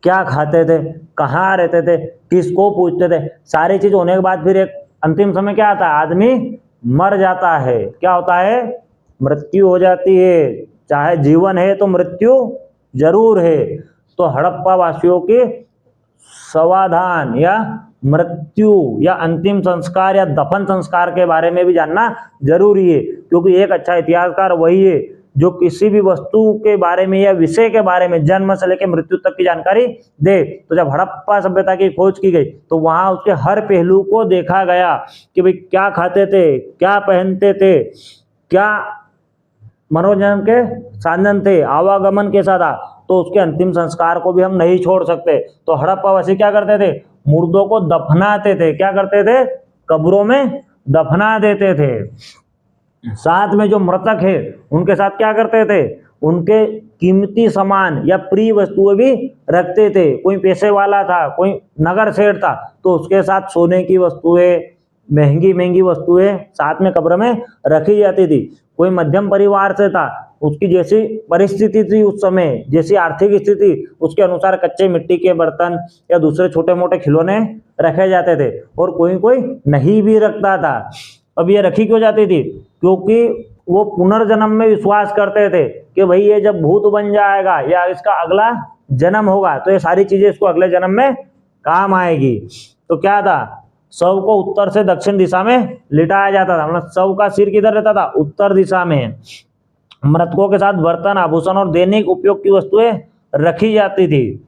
क्या खाते थे, कहाँ रहते थे, किसको पूछते थे। सारी चीज होने के बाद फिर एक अंतिम समय क्या आता है, आदमी मर जाता है। क्या होता है, मृत्यु हो जाती है। चाहे जीवन है तो मृत्यु जरूर है। तो हड़प्पा वासियों की समाधान या मृत्यु या अंतिम संस्कार या दफन संस्कार के बारे में भी जानना जरूरी है, क्योंकि एक अच्छा इतिहासकार वही है जो किसी भी वस्तु के बारे में या विषय के बारे में जन्म से लेकर मृत्यु तक की जानकारी दे। तो जब हड़प्पा सभ्यता की खोज की गई तो वहां उसके हर पहलू को देखा गया कि भाई क्या खाते थे, क्या पहनते थे, क्या मनोरंजन के साधन थे, आवागमन कैसा था। तो उसके अंतिम संस्कार को भी हम नहीं छोड़ सकते। तो हड़प्पावासी क्या करते थे, मुर्दों को दफनाते थे। क्या करते थे, कब्रों में दफना देते थे। साथ में जो मृतक है उनके साथ क्या करते थे, उनके कीमती सामान या प्रिय वस्तुएं भी रखते थे। कोई पैसे वाला था, कोई नगर सेठ था, तो उसके साथ सोने की वस्तुएं, महंगी महंगी वस्तुएं साथ में कब्र में रखी जाती थी। कोई मध्यम परिवार से था, उसकी जैसी परिस्थिति थी उस समय, जैसी आर्थिक स्थिति, उसके अनुसार कच्चे मिट्टी के बर्तन या दूसरे छोटे मोटे खिलौने रखे जाते थे। और कोई कोई नहीं भी रखता था। अब ये रखी क्यों जाती थी, क्योंकि वो पुनर्जन्म में विश्वास करते थे कि भाई ये जब भूत बन जाएगा या इसका अगला जन्म होगा तो ये सारी चीजें इसको अगले जन्म में काम आएगी। तो क्या था, शव को उत्तर से दक्षिण दिशा में लिटाया जाता था, मतलब शव का सिर किधर रहता था, उत्तर दिशा में। मृतकों के साथ बर्तन, आभूषण और दैनिक उपयोग की वस्तुएं रखी जाती थी,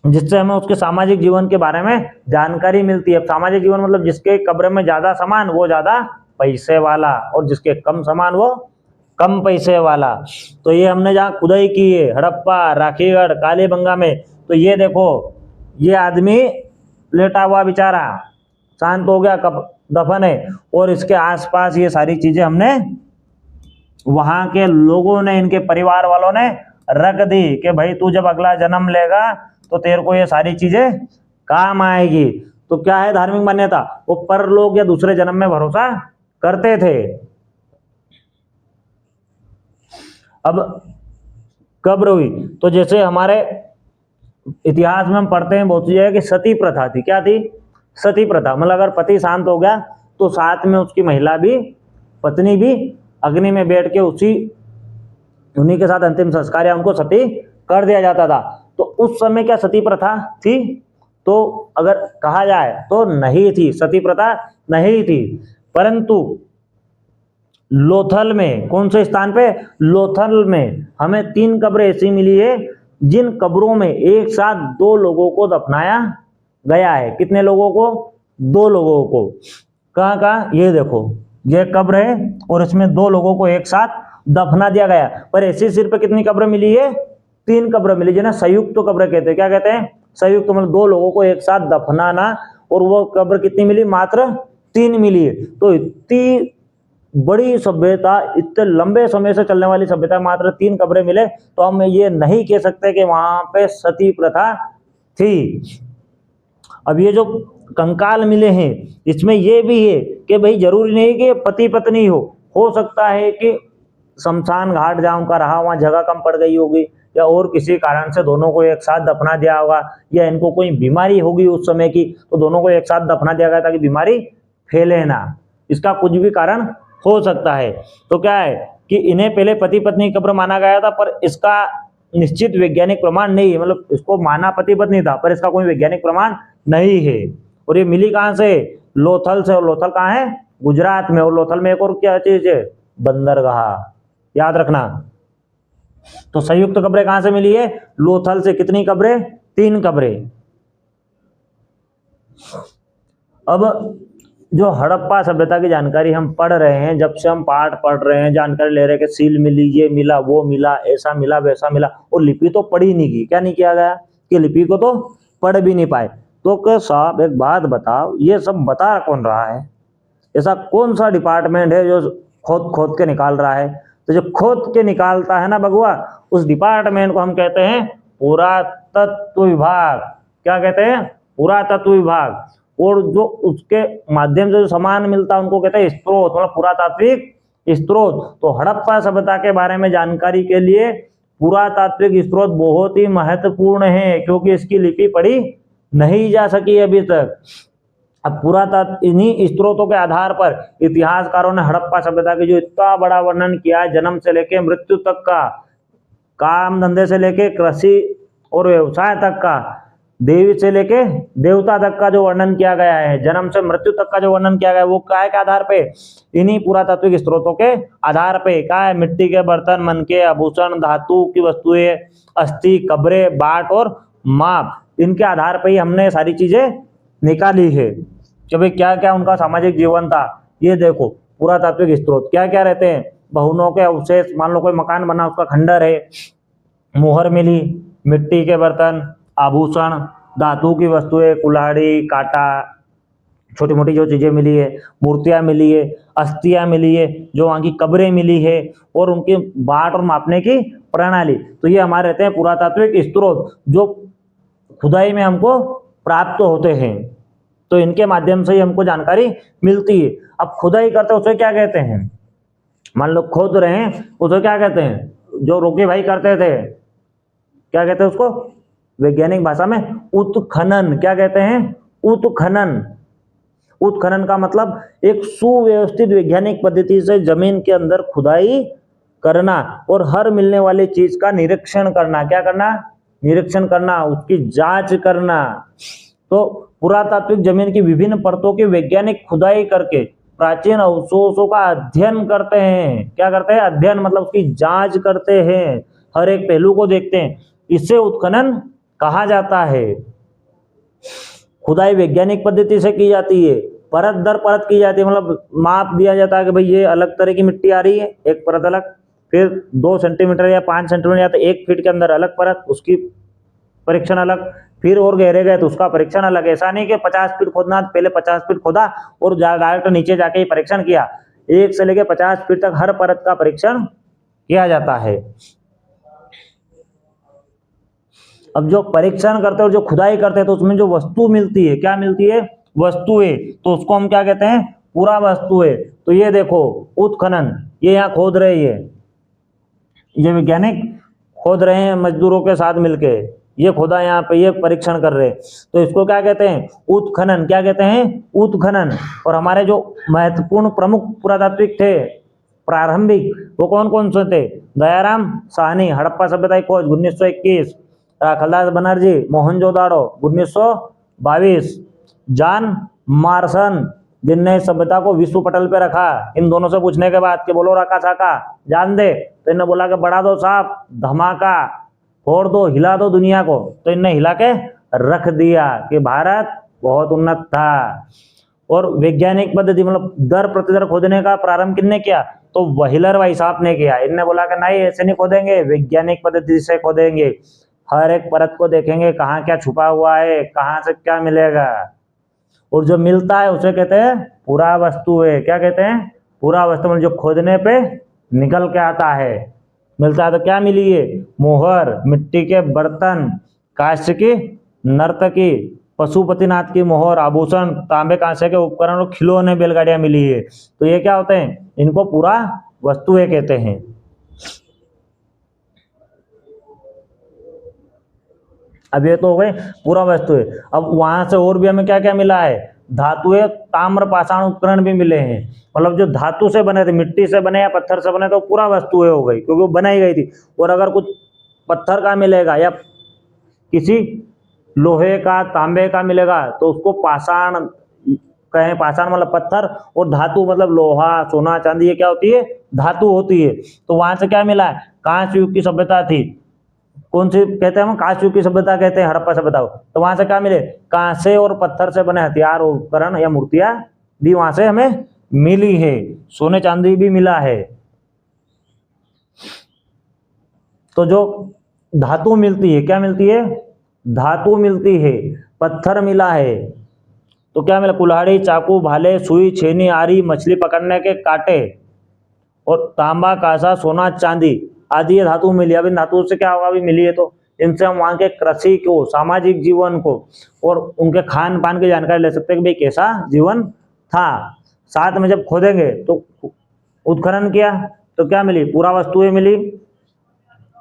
जिससे हमें उसके सामाजिक जीवन के बारे में जानकारी मिलती है। सामाजिक जीवन मतलब जिसके कब्र में ज्यादा सामान वो ज्यादा पैसे वाला, और जिसके कम सामान वो कम पैसे वाला। तो ये हमने जहाँ खुदाई की है, हड़प्पा, राखीगढ़, कालीबंगा में, तो ये देखो ये आदमी लेटा हुआ बेचारा, शांत हो गया, कब दफन है। और इसके आसपास ये सारी चीजें हमने वहां के लोगों ने, इनके परिवार वालों ने रख दी कि भाई तू जब अगला जन्म लेगा तो तेरे को ये सारी चीजें काम आएगी। तो क्या है धार्मिक मान्यता, वो परलोक या दूसरे जन्म में भरोसा करते थे। अब कब्र हुई तो जैसे हमारे इतिहास में हम पढ़ते हैं बहुत सी जगह कि सती प्रथा थी। क्या थी, सती प्रथा, मतलब अगर पति शांत हो गया तो साथ में उसकी महिला भी, पत्नी भी अग्नि में बैठ के उन्हीं के साथ अंतिम संस्कार या उनको सती कर दिया जाता था। तो उस समय क्या सती प्रथा थी, तो अगर कहा जाए तो नहीं थी, सती प्रथा नहीं थी। परंतु लोथल में, कौन से स्थान पे, लोथल में हमें 3 कब्रें ऐसी मिली है जिन कब्रों में एक साथ 2 लोगों को दफनाया गया है। कितने लोगों को, 2 लोगों को। कहाँ कहाँ, ये देखो ये कब्र है और इसमें 2 लोगों को एक साथ दफना दिया गया। पर ऐसी सिर पे कितनी कब्र मिली है? 3 कब्र मिली, जिन्हें संयुक्त कब्र कहते हैं। क्या कहते हैं? संयुक्त, मतलब 2 लोगों को एक साथ दफनाना, और वो कब्र कितनी मिली? मात्र 3 मिली है। तो इतनी बड़ी सभ्यता, इतने लंबे समय से चलने वाली सभ्यता, मात्र 3 कब्रें मिले, तो हम ये नहीं कह सकते कि वहां पे सती प्रथा थी। अब ये जो कंकाल मिले हैं, इसमें ये भी है कि भाई जरूरी नहीं कि पति पत्नी हो सकता है कि शमशान घाट जहाँ उनका रहा वहां जगह कम पड़ गई होगी, या और किसी कारण से दोनों को एक साथ दफना दिया होगा, या इनको कोई बीमारी होगी उस समय की, तो दोनों को एक साथ दफना दिया गया ताकि बीमारी फैले ना। इसका कुछ भी कारण हो सकता है। तो क्या है कि इन्हें पहले पति पत्नी कब्र माना गया था, पर इसका निश्चित वैज्ञानिक प्रमाण नहीं है। मतलब इसको माना पति पत्नी था, पर इसका कोई वैज्ञानिक प्रमाण नहीं है। और ये मिली कहाँ से? लोथल से। और लोथल कहाँ है? गुजरात में। और लोथल में एक और क्या चीज है? बंदरगाह, याद रखना। तो संयुक्त कब्रें कहां से मिली है? लोथल से। कितनी कब्रें? 3 कब्रें। अब जो हड़प्पा सभ्यता की जानकारी हम पढ़ रहे हैं, जब से हम पाठ पढ़ रहे हैं, जानकारी ले रहे हैं कि सील मिली, ये मिला, वो मिला, ऐसा मिला, वैसा मिला, और लिपि तो पढ़ी नहीं की। क्या नहीं किया गया? कि लिपि को तो पढ़ भी नहीं पाए। तो साहब एक बात बताओ, ये सब बता कौन रहा है? ऐसा कौन सा डिपार्टमेंट है जो खोद खोद के निकाल रहा है? तो जो खोद के निकालता है ना बगुआ, उस डिपार्टमेंट को हम कहते हैं पुरातत्व विभाग। क्या कहते हैं? पुरातत्व विभाग। और जो उसके माध्यम से जो सामान मिलता है उनको कहते हैं स्त्रोत, मतलब पुरातात्विक स्त्रोत। तो हड़प्पा सभ्यता के बारे में जानकारी के लिए पुरातात्विक स्त्रोत बहुत ही महत्वपूर्ण है, क्योंकि इसकी लिपि पढ़ी नहीं जा सकी अभी तक। अब पुरातत्व, इन्हीं स्त्रोतों के आधार पर इतिहासकारों ने हड़प्पा सभ्यता की जो इतना बड़ा वर्णन किया है, जन्म से लेके मृत्यु तक का, काम धंधे से लेके कृषि और व्यवसाय तक का, देवी से लेके देवता तक का जो वर्णन किया गया है, जन्म से मृत्यु तक का जो वर्णन किया गया है, वो काय के आधार पे? इन्हीं पुरातात्विक स्त्रोतों के आधार पे। क्या है? मिट्टी के बर्तन, मन के आभूषण, धातु की वस्तुएं, अस्थि, कब्रें, बाट और माप, इनके आधार पर ही हमने सारी चीजें निकाली है कि भाई क्या क्या उनका सामाजिक जीवन था। ये देखो पुरातात्विक स्त्रोत क्या क्या रहते हैं? बहुनों के अवशेष, मान लो कोई मकान बना, उसका खंडर है, मोहर मिली, मिट्टी के बर्तन, आभूषण, धातु की वस्तुएं, कुल्हाड़ी, कांटा, छोटी मोटी जो चीजें मिली है, मूर्तियां मिली है, अस्थियां मिली है, जो वहां की कब्रें मिली है, और उनके बाट और मापने की प्रणाली। तो ये हमारे रहते हैं पुरातात्विक स्त्रोत, जो खुदाई में हमको प्राप्त होते हैं। तो इनके माध्यम से ही हमको जानकारी मिलती है। अब खुदाई करते हैं उसे क्या कहते हैं? मान लो खोद रहे हैं, उसे क्या कहते हैं? जो रोके भाई करते थे, क्या कहते हैं उसको वैज्ञानिक भाषा में? उत्खनन। क्या कहते हैं? उत्खनन। उत्खनन का मतलब एक सुव्यवस्थित वैज्ञानिक पद्धति से जमीन के अंदर खुदाई करना और हर मिलने वाली चीज का निरीक्षण करना। क्या करना? निरीक्षण करना, उसकी जांच करना। तो पुरातात्विक जमीन की विभिन्न परतों की वैज्ञानिक खुदाई करके प्राचीन अवशेषों का अध्ययन करते हैं। क्या करते हैं? अध्ययन, मतलब उसकी जांच करते हैं, हर एक पहलू को देखते हैं। इसे उत्खनन कहा जाता है। खुदाई वैज्ञानिक पद्धति से की जाती है, परत दर परत की जाती है, मतलब माप दिया जाता है कि भाई ये अलग तरह की मिट्टी आ रही है, एक परत अलग, फिर 2 सेंटीमीटर या 5 सेंटीमीटर या तो 1 फीट के अंदर अलग परत, उसकी परीक्षण अलग, फिर और गहरे गए तो उसका परीक्षण अलग। ऐसा नहीं कि 50 फीट खोदना, पहले 50 फीट खोदा और डायरेक्ट नीचे जाके ही परीक्षण किया। 1 से लेके 50 फीट तक हर परत का परीक्षण किया जाता है। अब जो परीक्षण करते हैं और जो खुदाई करते हैं, तो उसमें जो वस्तु मिलती है, क्या मिलती है? वस्तुएं। तो उसको हम क्या कहते हैं? पूरा वस्तुएं। तो ये देखो उत्खनन, ये यहाँ खोद रहे हैं, ये वैज्ञानिक खोद रहे हैं मजदूरों के साथ मिलके, ये खोदा यहाँ पे, ये परीक्षण कर रहे हैं, तो इसको क्या कहते हैं? उत्खनन। क्या कहते हैं? उत्खनन। और हमारे जो महत्वपूर्ण प्रमुख पुरातात्विक थे प्रारंभिक, वो कौन कौन से थे? दयाराम साहनी, हड़प्पा सभ्यता की खोज 1921, राखलदास बनर्जी, मोहनजोदाड़ो 1922, जॉन मार्सन, जिनने सभ्यता को विश्व पटल पे रखा। इन दोनों से पूछने के बाद कि बोलो रखा साका जान दे, तो इन्होंने बोला कि बढ़ा दो साहब, धमाका फोड़ दो, हिला दो दुनिया को। तो इनने हिला के रख दिया कि भारत बहुत उन्नत था। और वैज्ञानिक पद्धति, मतलब दर प्रतिदर खोदने का प्रारंभ किसने किया? तो व्हीलर भाई साहब ने किया। इनने बोला कि नहीं ऐसे नहीं खोदेंगे, वैज्ञानिक पद्धति से खोदेंगे, हर एक परत को देखेंगे कहाँ क्या छुपा हुआ है, कहाँ से क्या मिलेगा, और जो मिलता है उसे कहते हैं पूरा वस्तु है। क्या कहते हैं? पूरा वस्तु, मतलब जो खोदने पे निकल के आता है। मिलता है तो क्या मिली है? मोहर, मिट्टी के बर्तन, कांस्य की नर्तकी, पशुपतिनाथ की मोहर, आभूषण, तांबे कांसे के उपकरण और खिलौने, बैलगाड़ियां मिली है। तो ये क्या होते हैं? इनको पूरा वस्तुएं कहते हैं। अब ये तो हो गए पूरा वस्तु है। अब वहां से और भी हमें क्या क्या मिला है? धातुएं, ताम्र पाषाण उपकरण भी मिले हैं। मतलब जो धातु से बने थे, मिट्टी से बने या पत्थर से बने, तो पूरा वस्तुएं हो गई क्योंकि वो बनाई गई थी। और अगर कुछ पत्थर का मिलेगा या किसी लोहे का, तांबे का मिलेगा तो उसको पाषाण कहें। पाषाण मतलब पत्थर, और धातु मतलब लोहा, सोना, चांदी, ये क्या होती है? धातु होती है। तो वहां से क्या मिला है? कांस्य युग की सभ्यता थी। कौन सी कहते हैं हम? कांस्य युग की सभ्यता कहते हैं, हड़प्पा सभ्यता। तो वहां से क्या मिले? कांसे और पत्थर से बने हथियार, उपकरण या मूर्तियां भी वहां से हमें मिली है। सोने चांदी भी मिला है। तो जो धातु मिलती है, क्या मिलती है? धातु मिलती है। पत्थर मिला है तो क्या मिला? कुल्हाड़ी, चाकू, भाले, सुई, छेनी, आरी, मछली पकड़ने के कांटे, और तांबा, कांसा, सोना, चांदी आदि ये धातु मिली। अब इन धातुओं से क्या होगा? अभी मिली है तो इनसे हम वहां के कृषि को, सामाजिक जीवन को और उनके खान पान की जानकारी ले सकते हैं कि भाई कैसा जीवन था। साथ में जब खोदेंगे तो उत्खनन किया तो क्या मिली? पूरा वस्तुएं मिली,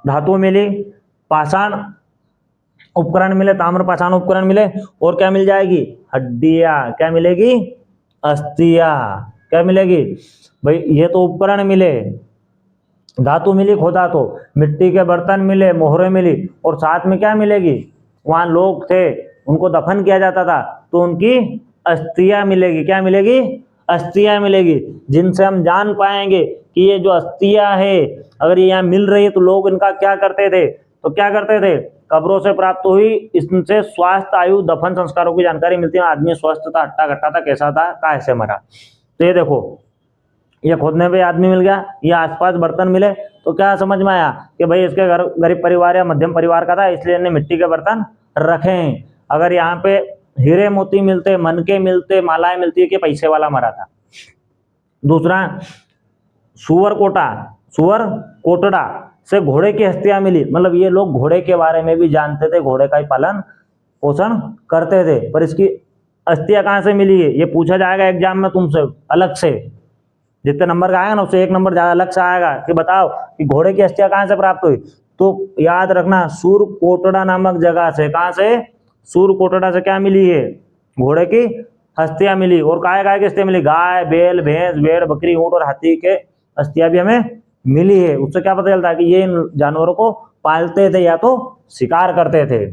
धातु मिली, पाषाण उपकरण मिले, ताम्र पाषाण उपकरण मिले, और क्या मिल जाएगी? हड्डियां। क्या मिलेगी? अस्थियां। क्या मिलेगी? भाई ये तो उपकरण मिले, धातु मिली, खोदा तो, मिट्टी के बर्तन मिले, मोहरें मिली, और साथ में क्या मिलेगी? वहां लोग थे, उनको दफन किया जाता था तो उनकी अस्थियां मिलेगी। क्या मिलेगी? अस्थियां मिलेगी, जिनसे हम जान पाएंगे कि ये जो अस्थियां है, अगर ये यहाँ मिल रही है तो लोग इनका क्या करते थे? तो क्या करते थे? कब्रों से प्राप्त हुई इससे स्वास्थ्य, आयु, दफन संस्कारों की जानकारी मिलती है। आदमी स्वस्थ था, हट्टा कट्टा था, कैसा था, कैसे मरा। तो ये देखो, ये खोदने पे आदमी मिल गया, ये आसपास बर्तन मिले, तो क्या समझ में आया कि भाई इसके घर गरीब परिवार या मध्यम परिवार का था, इसलिए इन्हें मिट्टी के बर्तन रखे हैं। अगर यहाँ पे हीरे मोती मिलते, मनके मिलते, मालाएं मिलती है कि पैसे वाला मरा था। दूसरा, सुअर कोटा, सुअर कोटड़ा से घोड़े की अस्थियां मिली। मतलब ये लोग घोड़े के बारे में भी जानते थे, घोड़े का ही पालन पोषण करते थे। पर इसकी अस्थियां कहाँ से मिली है ये पूछा जाएगा एग्जाम में तुमसे अलग से। जितने नंबर का आएगा ना उससे एक नंबर ज्यादा अलग से आएगा कि बताओ कि घोड़े की अस्थियां कहाँ से प्राप्त हुई। तो याद रखना, सूर कोटड़ा नामक जगह से। कहाँ से? सूर कोटड़ा से क्या मिली है? घोड़े की अस्थियां मिली। और काय की अस्थियां मिली? गाय, बैल, भैंस, भेड़, बकरी, ऊंट और हाथी के अस्थियां भी हमें मिली है। उससे क्या पता चलता है कि ये इन जानवरों को पालते थे या तो शिकार करते थे।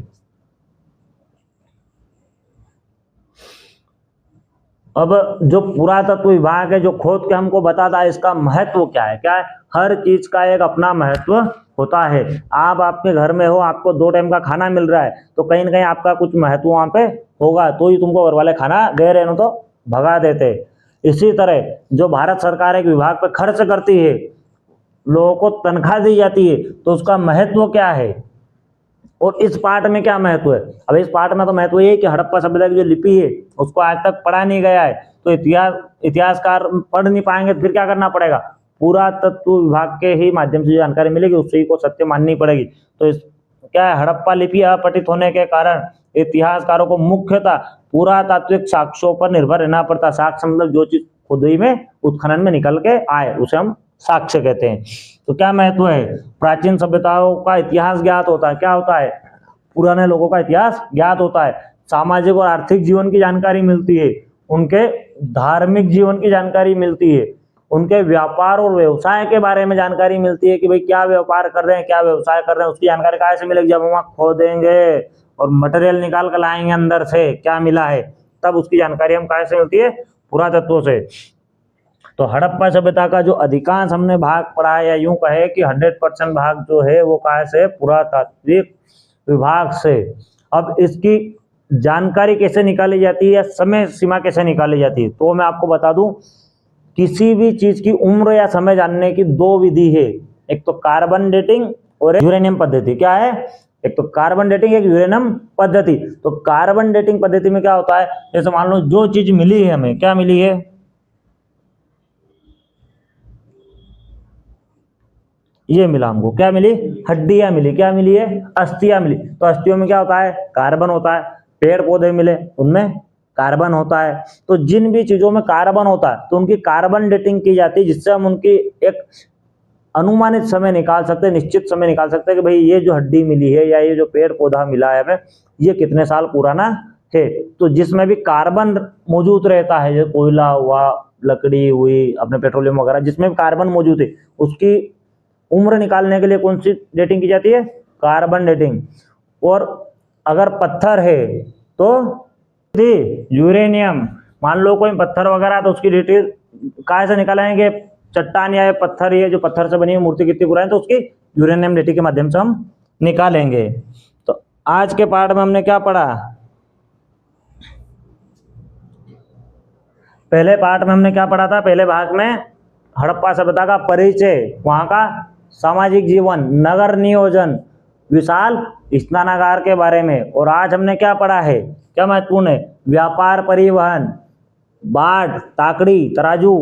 अब जो पुरातत्व विभाग है, जो खोद के हमको बताता है इसका महत्व क्या है। क्या है? हर चीज का एक अपना महत्व होता है। आप आपके घर में हो, आपको 2 टाइम का खाना मिल रहा है, तो कहीं ना कहीं आपका कुछ महत्व वहां पे होगा, तो ही तुमको घर वाले खाना दे रहे हो, तो भगा देते। इसी तरह जो भारत सरकार एक विभाग पे खर्च करती है, लोगों को तनख्वाह दी जाती है, तो उसका महत्व क्या है और इस पार्ट में क्या महत्व है। अब इस पार्ट में तो महत्व ये है कि हड़प्पा सभ्यता की जो लिपि है उसको आज तक पढ़ा नहीं गया है, तो इतिहासकार पढ़ नहीं पाएंगे, तो फिर क्या करना पड़ेगा? पुरातत्व विभाग के ही माध्यम से जानकारी मिलेगी, उससे को सत्य माननी पड़ेगी। तो इस क्या है, हड़प्पा लिपि अपठित होने के कारण इतिहासकारों को मुख्यतः पुरातात्विक साक्ष्यों पर निर्भर रहना पड़ता। साक्ष्य मतलब जो चीज खुदाई में, उत्खनन में निकल के आए उसे हम साक्ष्य कहते हैं। तो क्या महत्व है? प्राचीन सभ्यताओं का इतिहास ज्ञात होता है। क्या होता है? पुराने लोगों का इतिहास ज्ञात होता है। सामाजिक और आर्थिक जीवन की जानकारी मिलती है, उनके धार्मिक जीवन की जानकारी मिलती है, उनके व्यापार और व्यवसाय के बारे में जानकारी मिलती है कि भाई क्या व्यापार कर रहे हैं, क्या व्यवसाय कर रहे हैं, उसकी जानकारी कहाँ से मिलेगी? जब हम वहाँ खोदेंगे और मटेरियल निकाल कर लाएंगे अंदर से क्या मिला है, तब उसकी जानकारी हम कहाँ से मिलती है? पुरातत्व से। तो हड़प्पा सभ्यता का जो अधिकांश हमने भाग पढ़ा है, या यूं कहे कि 100% भाग जो है वो कहाँ से? पुरातात्विक विभाग से। अब इसकी जानकारी कैसे निकाली जाती है, समय सीमा कैसे निकाली जाती है, तो मैं आपको बता दूं किसी भी चीज की उम्र या समय जानने की दो विधि है, एक तो कार्बन डेटिंग और एक यूरेनियम पद्धति। क्या है? एक तो कार्बन डेटिंग, एक यूरेनियम पद्धति। तो कार्बन डेटिंग पद्धति में क्या होता है, जैसे मान लो जो चीज मिली है हमें, क्या मिली है, ये मिला हमको, क्या मिली, हड्डियां मिली, क्या मिली है, अस्थियां मिली। तो अस्थियों में क्या होता है, कार्बन होता है। पेड़ पौधे मिले, उनमें कार्बन होता है। तो जिन भी चीजों में कार्बन होता है तो उनकी कार्बन डेटिंग की जाती है, जिससे हम उनकी एक अनुमानित समय निकाल सकते हैं, निश्चित समय निकाल सकते हैं कि भाई ये जो हड्डी मिली है या ये जो पेड़ पौधा मिला है हमें, ये कितने साल पुराना है। तो जिसमें भी कार्बन मौजूद रहता है, जो कोयला हुआ, लकड़ी हुई, अपने पेट्रोलियम वगैरह, जिसमें कार्बन मौजूद है, उसकी उम्र निकालने के लिए कौन सी डेटिंग की जाती है, कार्बन डेटिंग। और अगर पत्थर है तो यूरेनियम। मान लो कोई पत्थर वगैरह, तो उसकी डेटिंग कहाँ से निकालेंगे, चट्टान या पत्थर, ये जो पत्थर से बनी हुई मूर्ति कितनी पुरानी, तो उसकी यूरेनियम डेटिंग के माध्यम से हम निकालेंगे। तो आज के पार्ट में हमने क्या पढ़ा, पहले पार्ट में हमने क्या पढ़ा था, पहले भाग में हड़प्पा सभ्यता का परिचय, वहां का सामाजिक जीवन, नगर नियोजन, विशाल स्नानागार के बारे में। और आज हमने क्या पढ़ा है, क्या महत्वपूर्ण है, व्यापार, परिवहन, बाट, ताकड़ी, तराजू,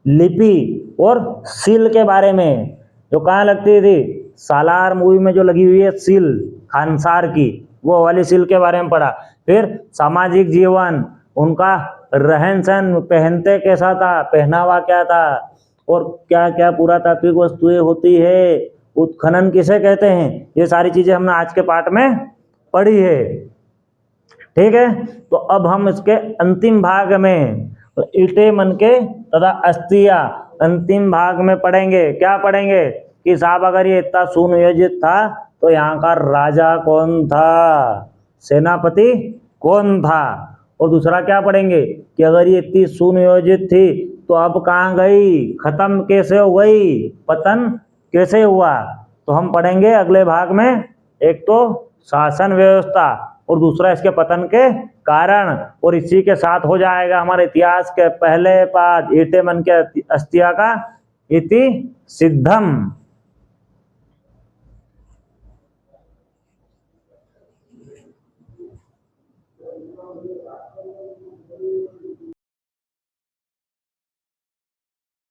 लिपि और सील के बारे में। जो कहाँ लगती थी, सालार मूवी में जो लगी हुई है सील खानसार की, वो वाली सील के बारे में पढ़ा। फिर सामाजिक जीवन, उनका रहन सहन, पहनते कैसा था, पहनावा क्या था, और क्या क्या पुरातात्विक वस्तुएं होती है, उत्खनन किसे कहते हैं, ये सारी चीजें हमने आज के पाठ में पढ़ी है। ठीक है, तो अब हम इसके अंतिम भाग में ईंटे, मनके तथा अस्थियां अंतिम भाग में पढ़ेंगे। क्या पढ़ेंगे कि साहब अगर ये इतना सुनियोजित था तो यहाँ का राजा कौन था, सेनापति कौन था। और दूसरा क्या पढ़ेंगे कि अगर ये इतनी सुनियोजित थी तो अब कहाँ गई, खत्म कैसे हो गई, पतन कैसे हुआ। तो हम पढ़ेंगे अगले भाग में, एक तो शासन व्यवस्था और दूसरा इसके पतन के कारण। और इसी के साथ हो जाएगा हमारे इतिहास के पहले पाठ ईंटे, मनके, अस्थियां का इति सिद्धम।